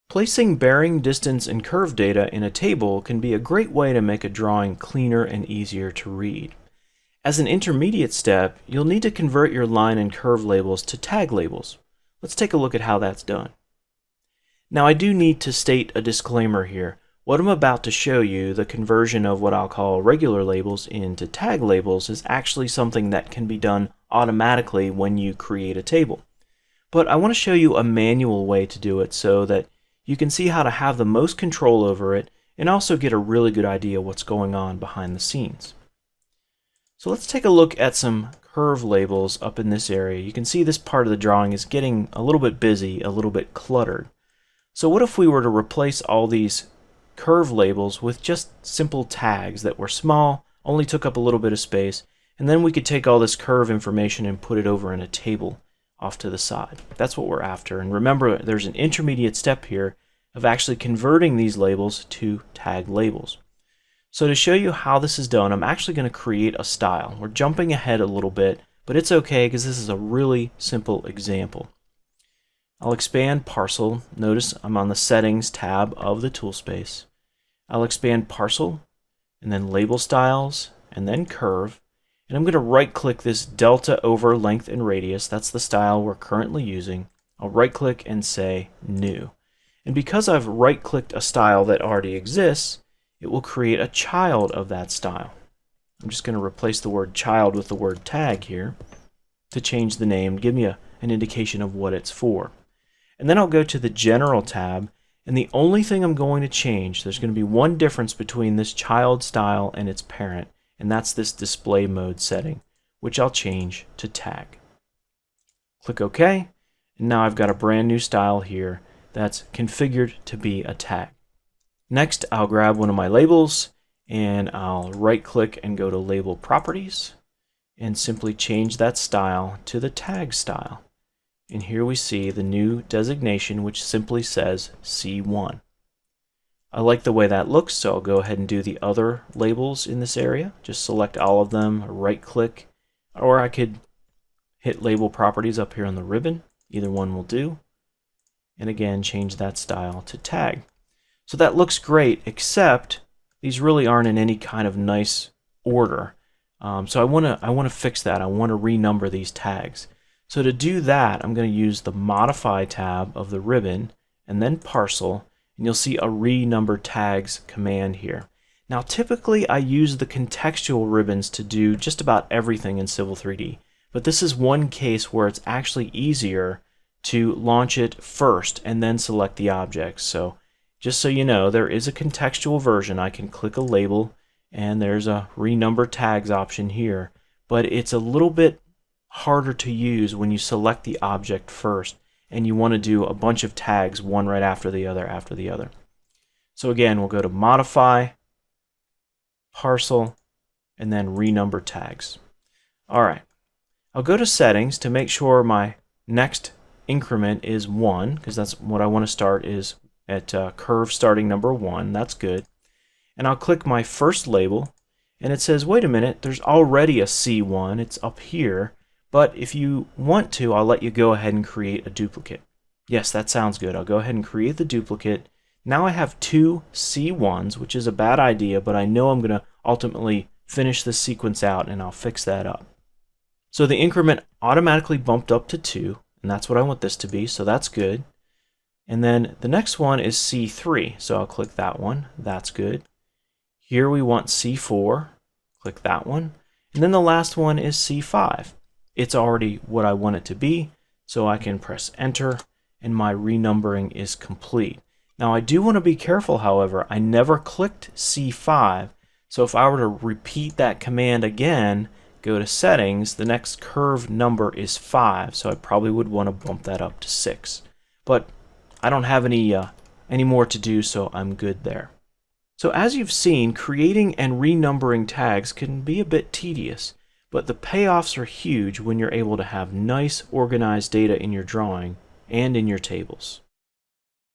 Placing bearing, distance, and curve data in a table can be a great way to make a drawing cleaner and easier to read. As an intermediate step, you'll need to convert your line and curve labels to tag labels. Let's take a look at how that's done. Now I do need to state a disclaimer here. What I'm about to show you, the conversion of what I'll call regular labels into tag labels, is actually something that can be done automatically when you create a table. But I want to show you a manual way to do it so that you can see how to have the most control over it and also get a really good idea what's going on behind the scenes. So let's take a look at some curve labels up in this area. You can see this part of the drawing is getting a little bit busy, a little bit cluttered. So what if we were to replace all these curve labels with just simple tags that were small, only took up a little bit of space, and then we could take all this curve information and put it over in a table off to the side. That's what we're after. And remember, there's an intermediate step here of actually converting these labels to tag labels. So to show you how this is done, I'm actually going to create a style. We're jumping ahead a little bit, but it's okay because this is a really simple example. I'll expand Parcel. Notice I'm on the Settings tab of the tool space. I'll expand Parcel, and then Label Styles, and then Curve. And I'm going to right-click this delta over length and radius. That's the style we're currently using. I'll right-click and say New. And because I've right-clicked a style that already exists, it will create a child of that style. I'm just going to replace the word child with the word tag here to change the name, give me an indication of what it's for. And then I'll go to the General tab, and the only thing I'm going to change, there's going to be one difference between this child style and its parent, and that's this display mode setting, which I'll change to tag. Click OK, and now I've got a brand new style here that's configured to be a tag. Next, I'll grab one of my labels, and I'll right-click and go to Label Properties, and simply change that style to the tag style. And here we see the new designation, which simply says C1. I like the way that looks, so I'll go ahead and do the other labels in this area. Just select all of them, right-click, or I could hit Label Properties up here on the ribbon. Either one will do. And again, change that style to tag. So that looks great, except these really aren't in any kind of nice order. So I want to fix that. I want to renumber these tags. So to do that, I'm going to use the Modify tab of the ribbon, and then Parcel, and you'll see a Renumber Tags command here. Now typically I use the contextual ribbons to do just about everything in Civil 3D, but this is one case where it's actually easier to launch it first and then select the objects. So just so you know, there is a contextual version. I can click a label, and there's a Renumber Tags option here, but it's a little bit harder to use when you select the object first and you want to do a bunch of tags one right after the other. So again, we'll go to Modify, Parcel, and then Renumber Tags. Alright, I'll go to Settings to make sure my next increment is 1, because that's what I want to start is at curve starting number 1. That's good. And I'll click my first label, and it says, wait a minute, there's already a C1. It's up here. But if you want to, I'll let you go ahead and create a duplicate. Yes, that sounds good. I'll go ahead and create the duplicate. Now I have two C1s, which is a bad idea, but I know I'm going to ultimately finish this sequence out, and I'll fix that up. So the increment automatically bumped up to 2, and that's what I want this to be, so that's good. And then the next one is C3, so I'll click that one. That's good. Here we want C4. Click that one. And then the last one is C5. It's already what I want it to be, so I can press Enter, and my renumbering is complete. Now I do want to be careful, however. I never clicked C5, so if I were to repeat that command again, go to Settings, the next curve number is 5, so I probably would want to bump that up to 6. But I don't have any more to do, so I'm good there. So as you've seen, creating and renumbering tags can be a bit tedious. But the payoffs are huge when you're able to have nice, organized data in your drawing and in your tables.